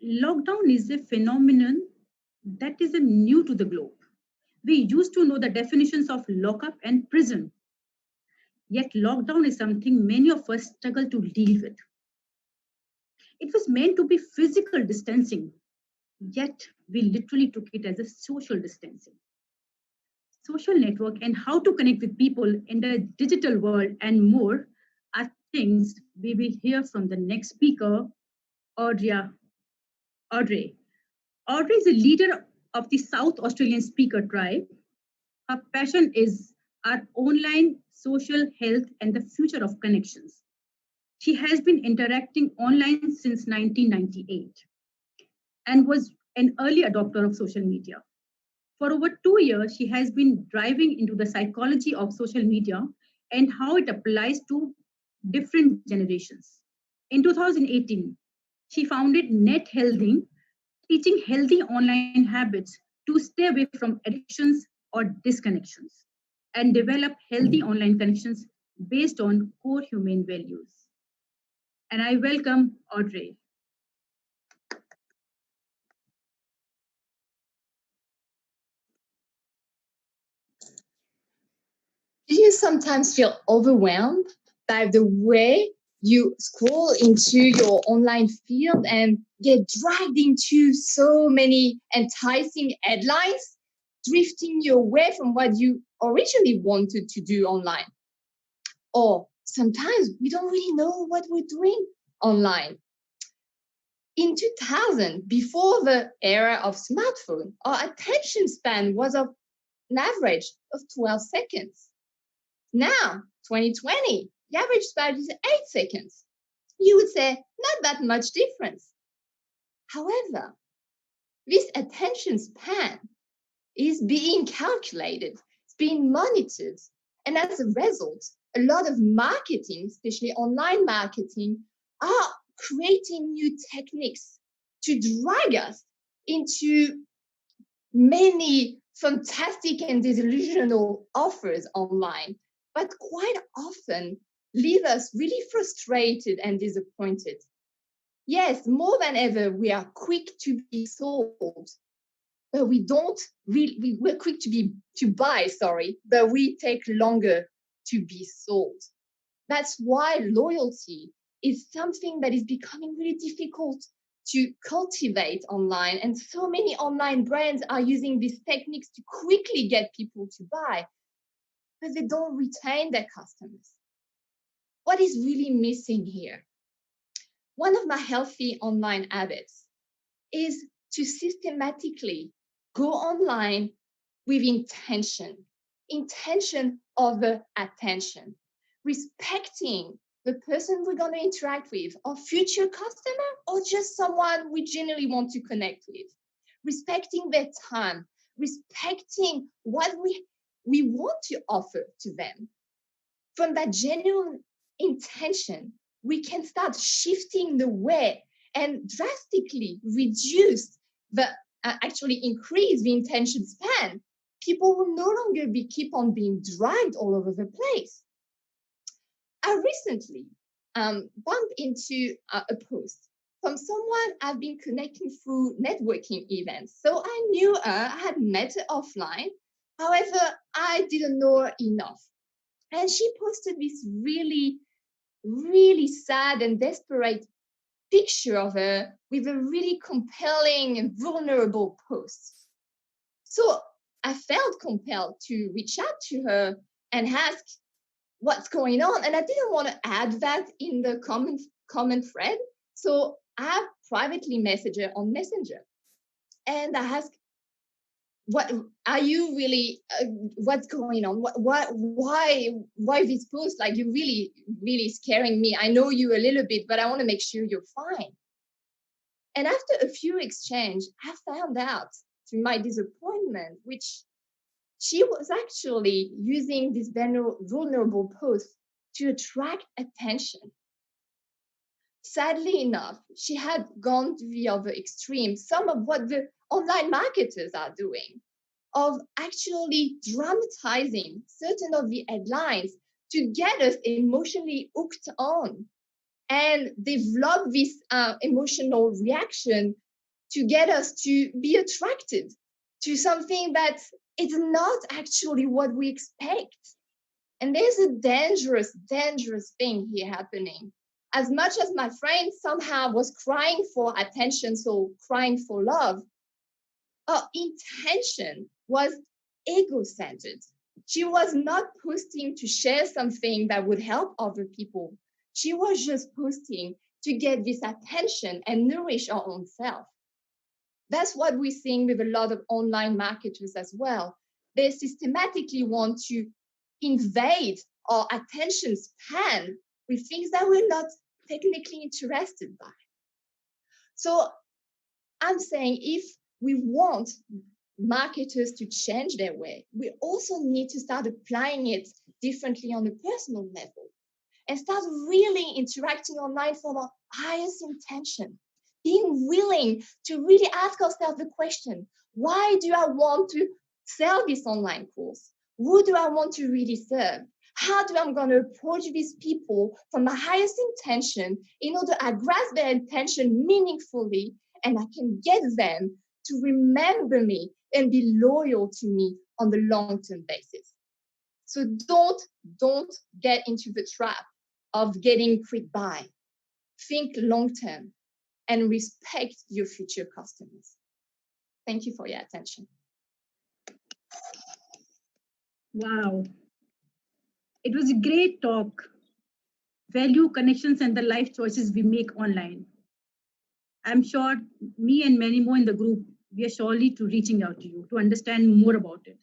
Lockdown is a phenomenon that is new to the globe. We used to know the definitions of lockup and prison, yet lockdown is something many of us struggle to deal with. It was meant to be physical distancing, yet we literally took it as a social distancing. Social network and how to connect with people in the digital world and more are things we will hear from the next speaker, Audrey. Audrey. Audrey is a leader of the South Australian speaker tribe. Her passion is our online social health and the future of connections. She has been interacting online since 1998 and was an early adopter of social media. For over 2 years, she has been driving into the psychology of social media and how it applies to different generations. In 2018, she founded Net Healthing, teaching healthy online habits to stay away from addictions or disconnections and develop healthy online connections based on core human values. And I welcome Audrey. Do you sometimes feel overwhelmed by the way you scroll into your online field and get dragged into so many enticing headlines, drifting you away from what you originally wanted to do online? Or sometimes we don't really know what we're doing online. In 2000, before the era of smartphone, our attention span was of an average of 12 seconds. Now, 2020, the average span is 8 seconds. You would say not that much difference. However, this attention span is being calculated, it's being monitored, and as a result, a lot of marketing, especially online marketing, are creating new techniques to drag us into many fantastic and disillusional offers online, but quite often leave us really frustrated and disappointed. Yes, more than ever, we are quick to be sold, but we don't really, we're quick to buy, sorry, but we take longer to be sold. That's why loyalty is something that is becoming really difficult to cultivate online. And so many online brands are using these techniques to quickly get people to buy, but they don't retain their customers. What is really missing here? One of my healthy online habits is to systematically go online with intention of attention, respecting the person we're going to interact with, our future customer, or just someone we genuinely want to connect with, respecting their time, respecting what we want to offer to them. From that genuine intention, we can start shifting the way and drastically reduce the actually increase the intention span. People will no longer keep on being dragged all over the place. I recently bumped into a post from someone I've been connecting through networking events. So I knew her, I had met her offline. However, I didn't know her enough. And she posted this really sad and desperate picture of her with a really compelling and vulnerable post. So I felt compelled to reach out to her and ask what's going on. And I didn't want to add that in the comment thread. So I privately messaged her on Messenger. And I asked, what are you really what's going on, why this post, like, you're really scaring me. I know you a little bit, but I want to make sure you're fine. And after a few exchange, I found out, to my disappointment, which she was actually using this vulnerable post to attract attention. Sadly enough, she had gone to the other extreme, some of what the online marketers are doing, of actually dramatizing certain of the headlines to get us emotionally hooked on and develop this emotional reaction to get us to be attracted to something that is not actually what we expect. And there's a dangerous, dangerous thing here happening. As much as my friend somehow was crying for attention, so crying for love, her intention was ego-centered. She was not posting to share something that would help other people. She was just posting to get this attention and nourish our own self. That's what we're seeing with a lot of online marketers as well. They systematically want to invade our attention span with things that we're not technically interested by. So I'm saying if we want marketers to change their way, we also need to start applying it differently on a personal level and start really interacting online from our highest intention. Being willing to really ask ourselves the question, why do I want to sell this online course? Who do I want to really serve? How do I going to approach these people from my highest intention in order I grasp their intention meaningfully and I can get them to remember me and be loyal to me on the long-term basis. So don't get into the trap of getting quick buy. Think long-term and respect your future customers. Thank you for your attention. Wow. It was a great talk. Value, connections, and the life choices we make online. I'm sure me and many more in the group, we are surely to reaching out to you to understand more about it.